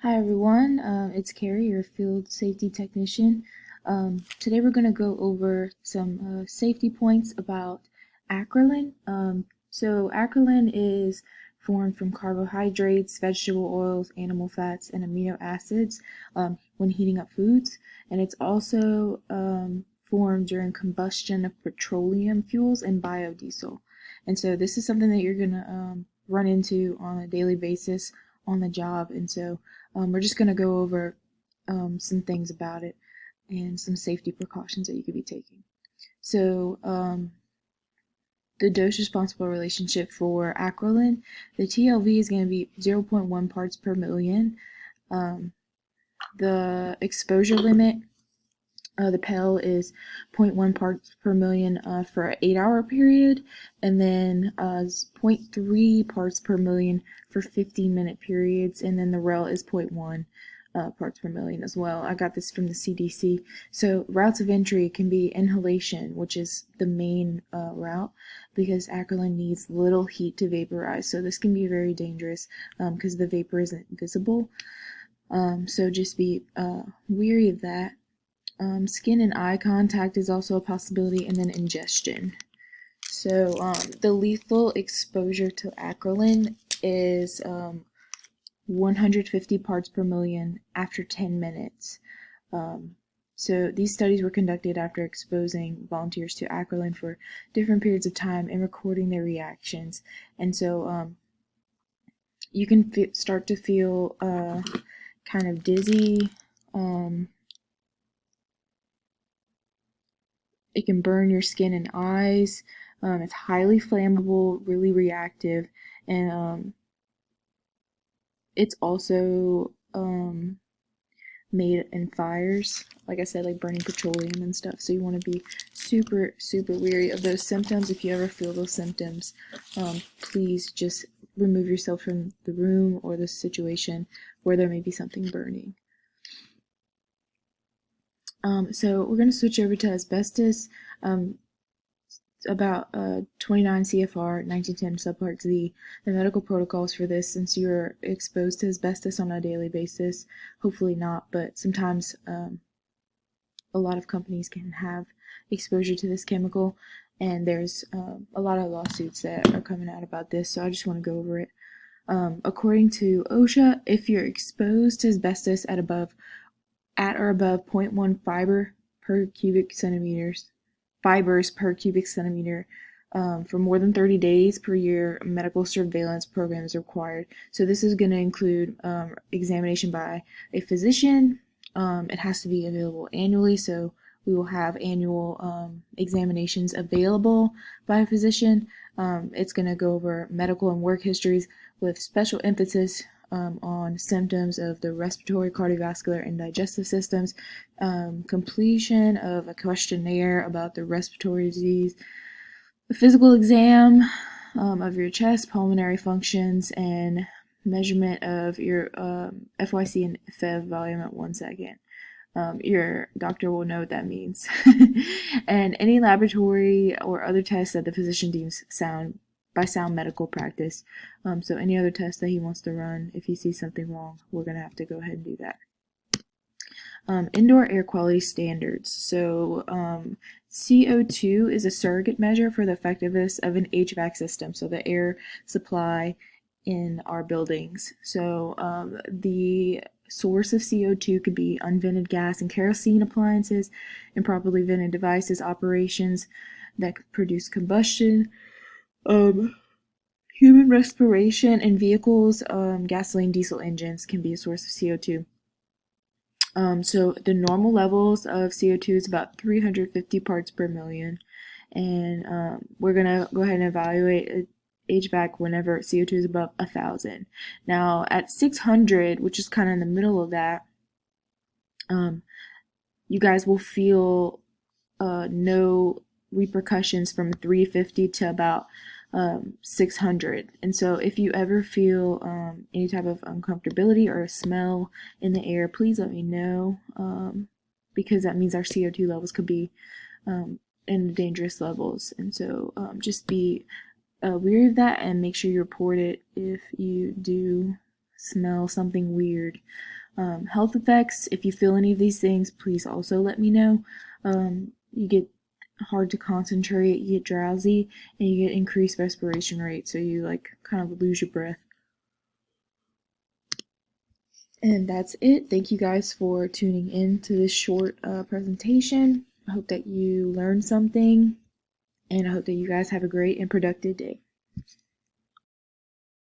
Hi everyone, it's Carrie, your field safety technician. Today we're going to go over some safety points about acrolein. Acrolein is formed from carbohydrates, vegetable oils, animal fats, and amino acids when heating up foods, and it's also formed during combustion of petroleum fuels and biodiesel. And so this is something that you're going to run into on a daily basis on the job, and so we're just going to go over some things about it and some safety precautions that you could be taking. So, the dose responsible relationship for acrolein, the TLV is going to be 0.1 parts per million. The exposure limit, the PEL is 0.1 parts per million for an 8-hour period, and then 0.3 parts per million for 15-minute periods, and then the REL is 0.1 parts per million as well. I got this from the CDC. So routes of entry can be inhalation, which is the main route, because acrolein needs little heat to vaporize. So this can be very dangerous because the vapor isn't visible. So just be wary of that. Skin and eye contact is also a possibility, and then ingestion. So the lethal exposure to acrolein is 150 parts per million after 10 minutes. So these studies were conducted after exposing volunteers to acrolein for different periods of time and recording their reactions. And so you can start to feel kind of dizzy. It can burn your skin and eyes. It's highly flammable, really reactive, and it's also made in fires, like I said, like burning petroleum and stuff. So you want to be super wary of those symptoms. If you ever feel those symptoms, please just remove yourself from the room or the situation where there may be something burning. So we're going to switch over to asbestos. About 29 CFR 1910 subpart Z, the medical protocols for this, since you're exposed to asbestos on a daily basis. Hopefully not, but sometimes a lot of companies can have exposure to this chemical, and there's a lot of lawsuits that are coming out about this, so I just want to go over it. According to OSHA, if you're exposed to asbestos at or above 0.1 fibers per cubic centimeter for more than 30 days per year, a medical surveillance program is required. So this is going to include examination by a physician. It has to be available annually, so we will have annual examinations available by a physician. It's going to go over medical and work histories with special emphasis on symptoms of the respiratory, cardiovascular, and digestive systems, completion of a questionnaire about the respiratory disease, a physical exam of your chest, pulmonary functions, and measurement of your FYC and FEV volume at 1 second. Your doctor will know what that means. And any laboratory or other tests that the physician deems sound medical practice. So any other test that he wants to run, if he sees something wrong, we're going to have to go ahead and do that. Indoor air quality standards. So CO2 is a surrogate measure for the effectiveness of an HVAC system, so the air supply in our buildings. So the source of CO2 could be unvented gas and kerosene appliances, improperly vented devices, operations that produce combustion, human respiration, and vehicles, gasoline, diesel engines can be a source of CO2. So the normal levels of CO2 is about 350 parts per million, and we're gonna go ahead and evaluate HVAC whenever CO2 is above 1,000. Now at 600, which is kind of in the middle of that, you guys will feel no repercussions from 350 to about 600. And so if you ever feel any type of uncomfortability or a smell in the air, please let me know, because that means our CO2 levels could be in dangerous levels. And so just be wary of that and make sure you report it if you do smell something weird. Health effects, if you feel any of these things, please also let me know. You get hard to concentrate, you get drowsy, and you get increased respiration rate, so you like kind of lose your breath. And that's it. Thank you guys for tuning in to this short presentation. I hope that you learned something, and I hope that you guys have a great and productive day.